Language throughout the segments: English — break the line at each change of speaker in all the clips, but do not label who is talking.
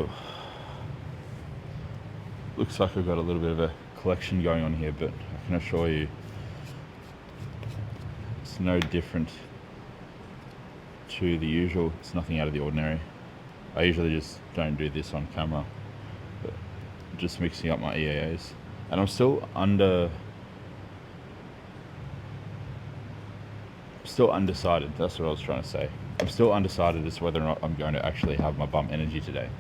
Oh, looks like I've got a little bit of a collection going on here, but I can assure you it's no different to the usual. It's nothing out of the ordinary. I usually just don't do this on camera, but just mixing up my EAAs. And I'm still undecided. That's what I was trying to say. I'm still undecided as to whether or not I'm going to actually have my bump energy today.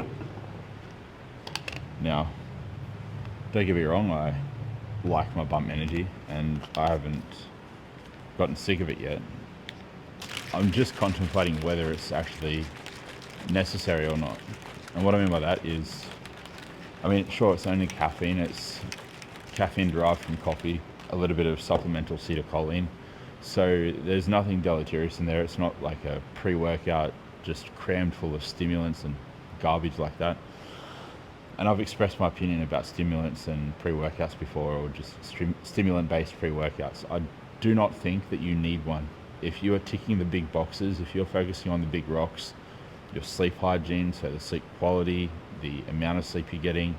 Now, don't get me wrong, I like my bump energy and I haven't gotten sick of it yet. I'm just contemplating whether it's actually necessary or not. And what I mean by that is, sure, it's only caffeine. It's caffeine derived from coffee, a little bit of supplemental acetylcholine. So there's nothing deleterious in there. It's not like a pre-workout just crammed full of stimulants and garbage like that. And I've expressed my opinion about stimulants and pre-workouts before, or just stimulant-based pre-workouts. I do not think that you need one. If you are ticking the big boxes, if you're focusing on the big rocks, your sleep hygiene, so the sleep quality, the amount of sleep you're getting,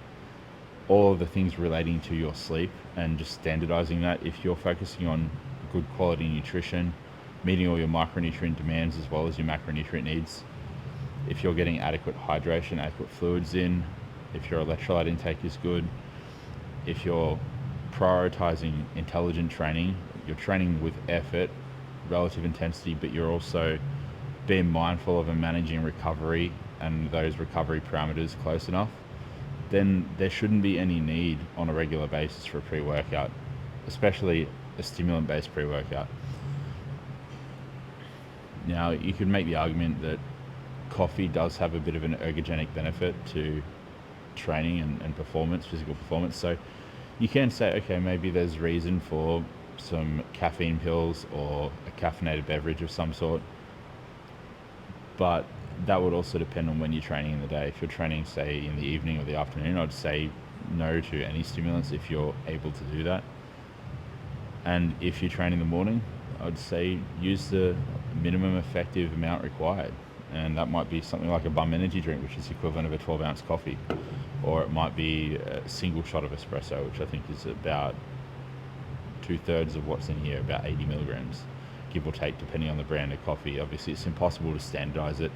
all of the things relating to your sleep, and just standardizing that, if you're focusing on good quality nutrition, meeting all your micronutrient demands as well as your macronutrient needs, if you're getting adequate hydration, adequate fluids in, if your electrolyte intake is good, if you're prioritizing intelligent training, you're training with effort, relative intensity, but you're also being mindful of and managing recovery and those recovery parameters close enough, then there shouldn't be any need on a regular basis for a pre-workout, especially a stimulant-based pre-workout. Now, you could make the argument that coffee does have a bit of an ergogenic benefit to training and performance, physical performance. So you can say, okay, maybe there's reason for some caffeine pills or a caffeinated beverage of some sort. But that would also depend on when you're training in the day. If you're training, say, in the evening or the afternoon, I'd say no to any stimulants if you're able to do that. And if you train in the morning, I'd say use the minimum effective amount required. And that might be something like a bum energy drink, which is the equivalent of a 12-ounce coffee. Or it might be a single shot of espresso, which I think is about 2/3 of what's in here, about 80 milligrams, give or take, depending on the brand of coffee. Obviously, it's impossible to standardize it.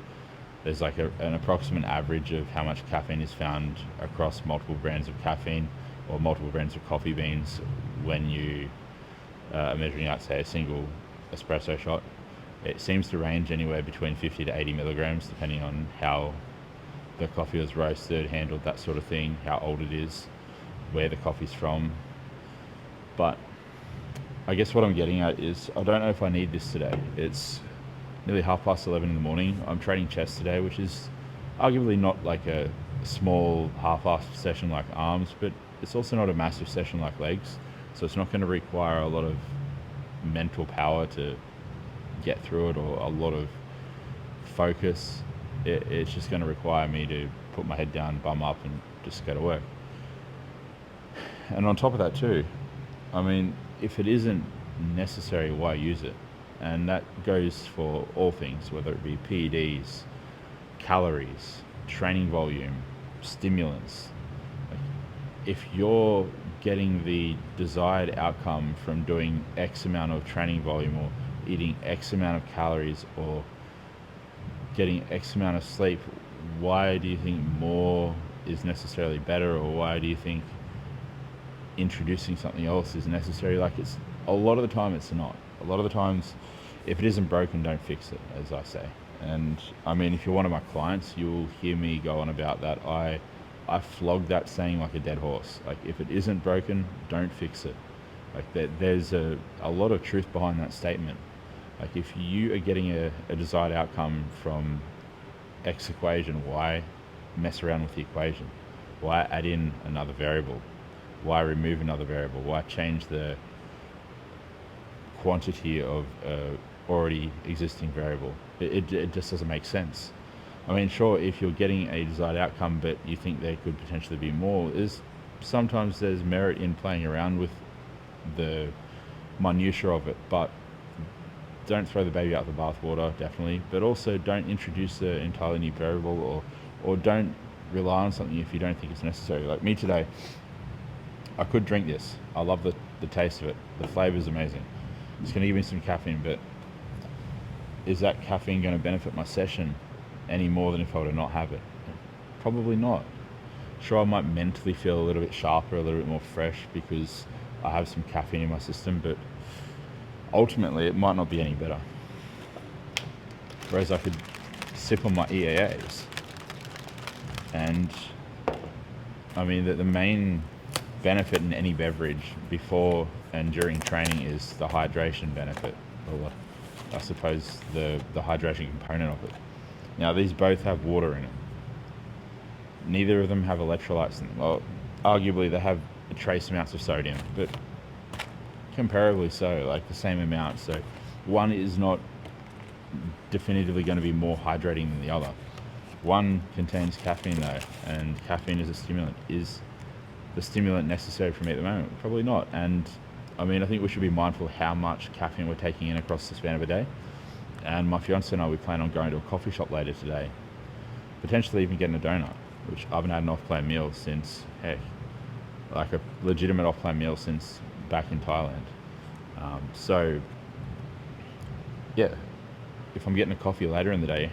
There's like an approximate average of how much caffeine is found across multiple brands of caffeine or multiple brands of coffee beans when you are measuring out, say, a single espresso shot. It seems to range anywhere between 50 to 80 milligrams, depending on how the coffee was roasted, handled, that sort of thing, how old it is, where the coffee's from. But I guess what I'm getting at is I don't know if I need this today. It's nearly 11:30 in the morning. I'm training chest today, which is arguably not like a small half-assed session like arms, but it's also not a massive session like legs. So it's not going to require a lot of mental power to get through it, or a lot of focus. It's just going to require me to put my head down, bum up, and just go to work. And on top of that too, if it isn't necessary, why use it? And that goes for all things, whether it be PEDs, calories, training volume, stimulants. If you're getting the desired outcome from doing X amount of training volume, or eating X amount of calories, or getting X amount of sleep, why do you think more is necessarily better? Or why do you think introducing something else is necessary? Like, it's a lot of the time it's not. A lot of the times, if it isn't broken, don't fix it, as I say. And if you're one of my clients, you'll hear me go on about that. I flog that saying like a dead horse. Like, if it isn't broken, don't fix it. Like, there's a lot of truth behind that statement. Like, if you are getting a desired outcome from X equation, why mess around with the equation? Why add in another variable? Why remove another variable? Why change the quantity of already existing variable? It just doesn't make sense. Sure, if you're getting a desired outcome but you think there could potentially be more, sometimes there's merit in playing around with the minutiae of it, but don't throw the baby out with the bathwater, definitely. But also don't introduce an entirely new variable, or don't rely on something if you don't think it's necessary. Like me today, I could drink this. I love the taste of it. The flavour is amazing. It's going to give me some caffeine, but is that caffeine going to benefit my session any more than if I were to not have it? Probably not. Sure, I might mentally feel a little bit sharper, a little bit more fresh because I have some caffeine in my system, but ultimately it might not be any better. Whereas I could sip on my EAAs, and I mean that the main benefit in any beverage before and during training is the hydration benefit, or I suppose the hydration component of it. Now these both have water in it. Neither of them have electrolytes in them. Well, arguably they have trace amounts of sodium, but comparably so, like the same amount. So one is not definitively going to be more hydrating than the other. One contains caffeine though, and caffeine is a stimulant. Is the stimulant necessary for me at the moment? Probably not. And I mean, I think we should be mindful of how much caffeine we're taking in across the span of a day. And my fiance and I, we plan on going to a coffee shop later today, potentially even getting a donut, which I haven't had an off-plan meal since, heck, like a legitimate off-plan meal since back in Thailand. So yeah, if I'm getting a coffee later in the day,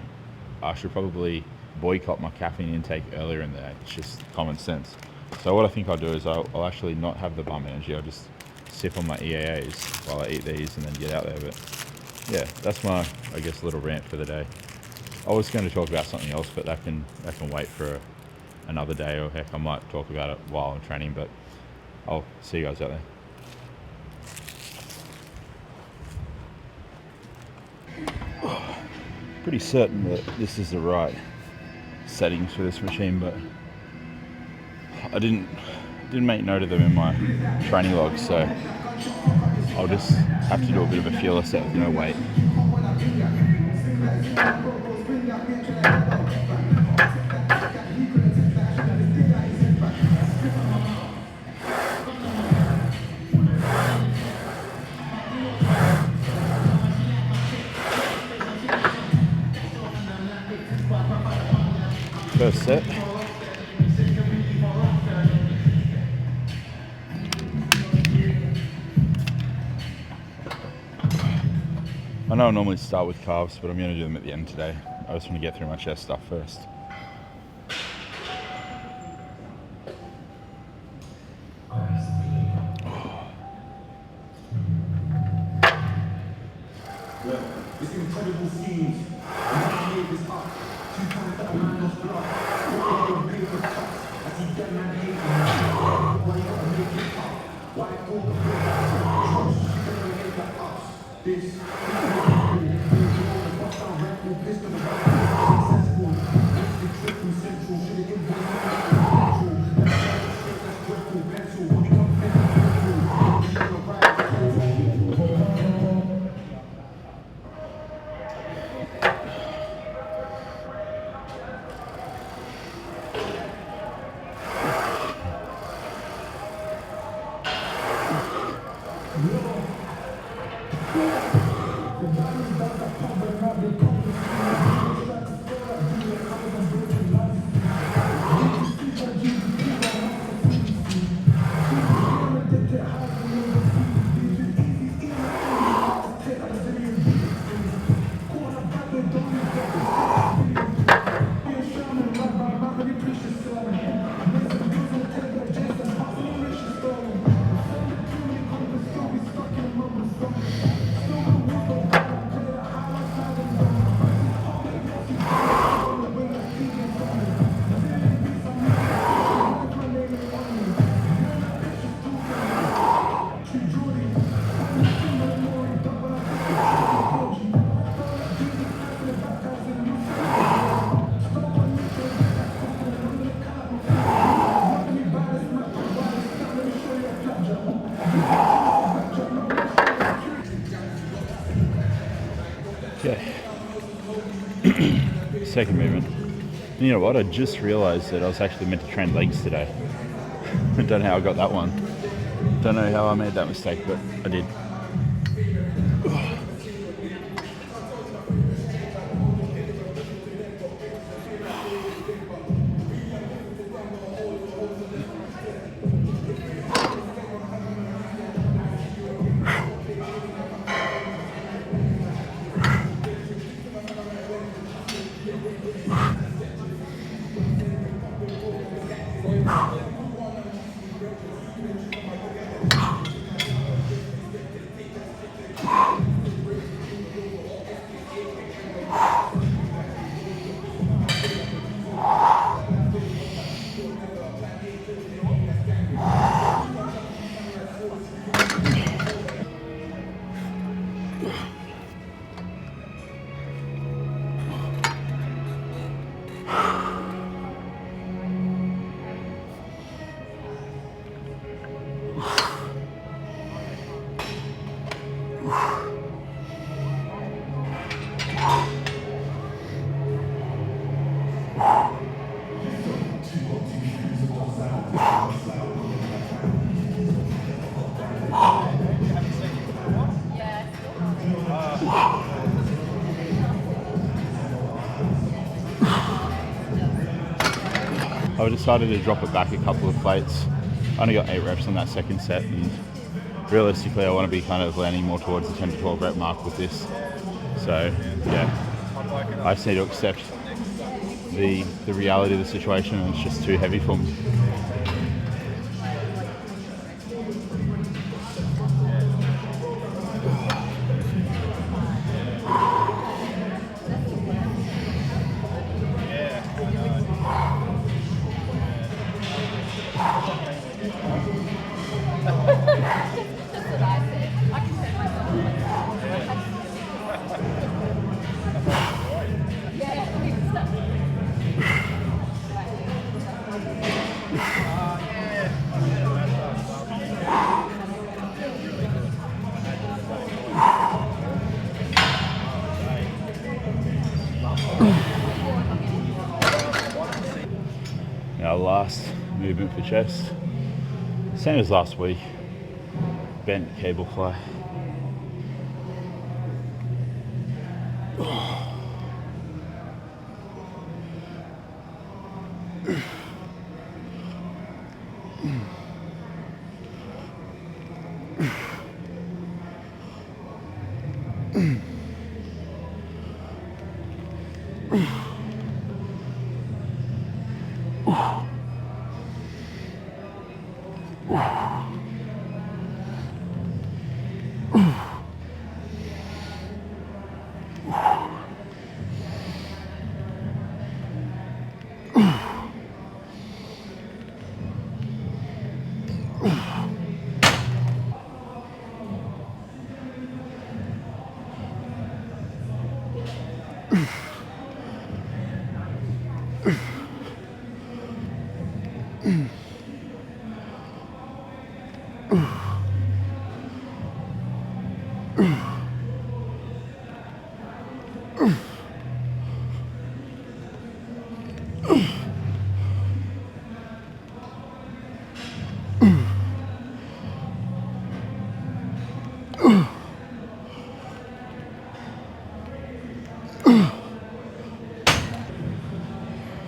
I should probably boycott my caffeine intake earlier in the day. It's just common sense. So what I think I'll do is I'll actually not have the bum energy. I'll just sip on my EAAs while I eat these and then get out there. But yeah, that's my, I guess, little rant for the day. I was going to talk about something else, but that can wait for another day, or heck, I might talk about it while I'm training, but I'll see you guys out there. Pretty certain that this is the right settings for this machine, but I didn't make note of them in my training logs, so I'll just have to do a bit of a feeler set with no weight. First set. I know I normally start with calves, but I'm going to do them at the end today. I just want to get through my chest stuff first.
It's incredible scenes.
Okay. Second movement. You know what? I just realised that I was actually meant to train legs today. I don't know how I got that one. Don't know how I made that mistake, but I did. I decided to drop it back a couple of plates. I only got 8 reps on that second set, and realistically I want to be kind of landing more towards the 10 to 12 rep mark with this. So yeah, I just need to accept the reality of the situation, and it's just too heavy for me. Our last movement for chest, same as last week, bent cable fly.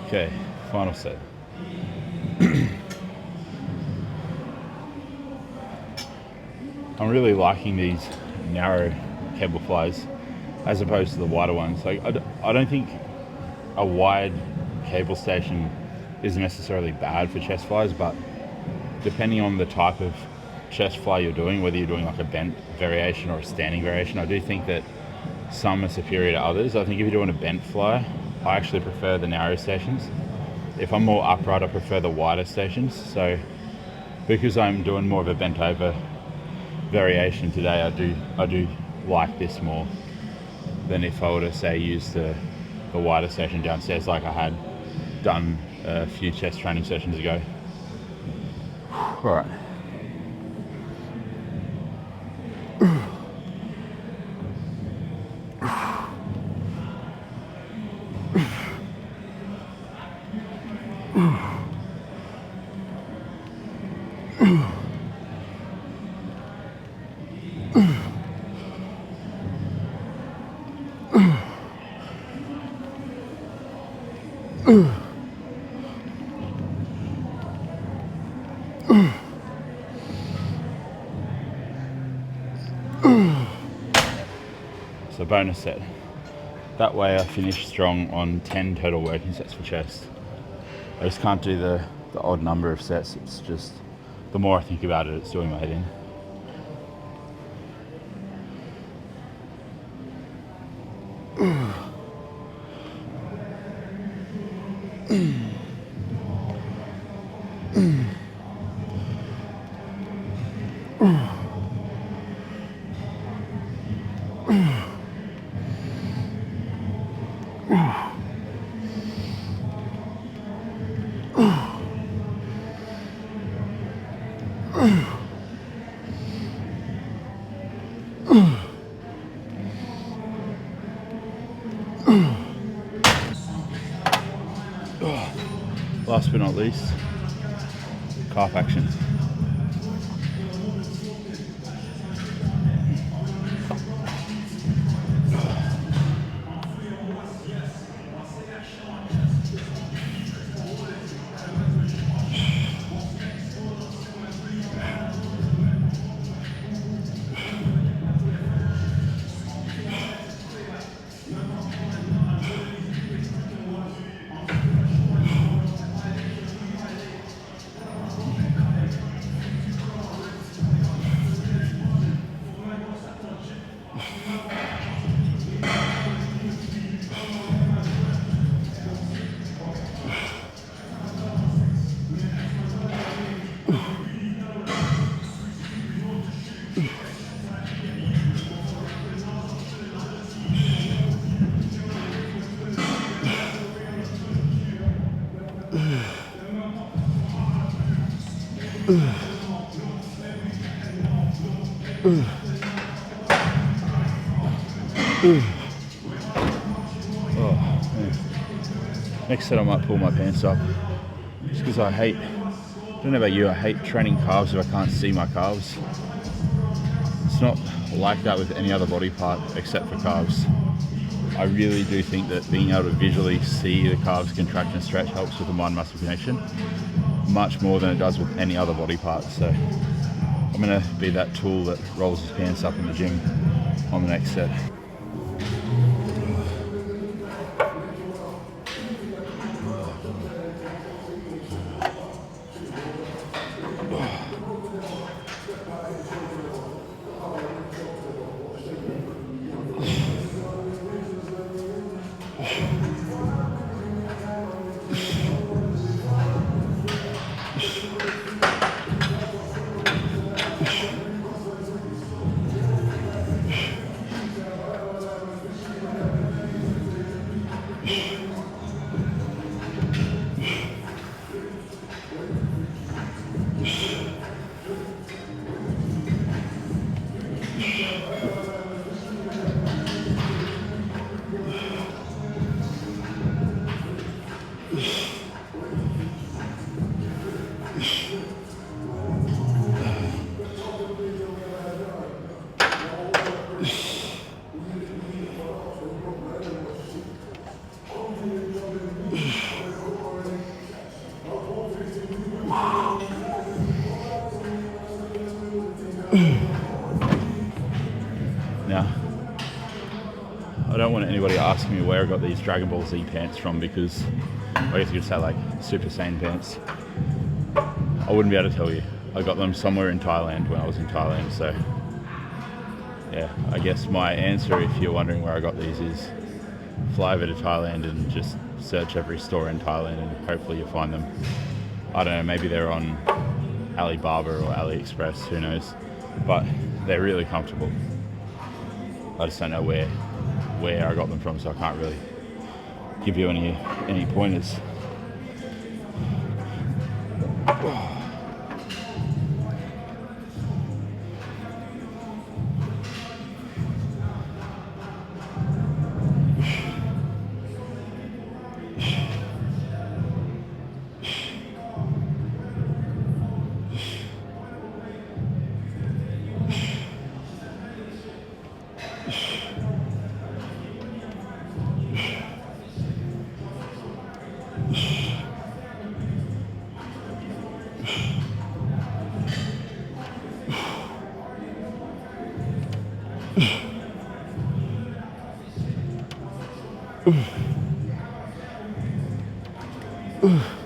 Okay, final set. I'm really liking these narrow cable flies as opposed to the wider ones. Like, I don't think a wide cable station is necessarily bad for chest flies, but depending on the type of chest fly you're doing, whether you're doing like a bent variation or a standing variation, I do think that some are superior to others. I think if you're doing a bent fly, I actually prefer the narrow stations. If I'm more upright, I prefer the wider stations. So because I'm doing more of a bent over variation today, I do like this more than if I were to say use the wider station downstairs like I had done a few chest training sessions ago. All right. So bonus set. That way I finish strong on 10 total working sets for chest. I just can't do the odd number of sets. It's just, the more I think about it, it's doing my head in. Last but not least, calf action. Next set I might pull my pants up, just because I don't know about you, I hate training calves if I can't see my calves. It's not like that with any other body part except for calves. I really do think that being able to visually see the calves contract and stretch helps with the mind-muscle connection much more than it does with any other body part. So I'm going to be that tool that rolls his pants up in the gym on the next set. Now, I don't want anybody asking me where I got these Dragon Ball Z pants from, because I guess you could say like Super Saiyan pants. I wouldn't be able to tell you. I got them somewhere in Thailand when I was in Thailand, so yeah, I guess my answer, if you're wondering where I got these, is fly over to Thailand and just search every store in Thailand and hopefully you'll find them. I don't know, maybe they're on Alibaba or AliExpress, who knows, but they're really comfortable. I just don't know where I got them from, so I can't really give you any pointers.
Ugh.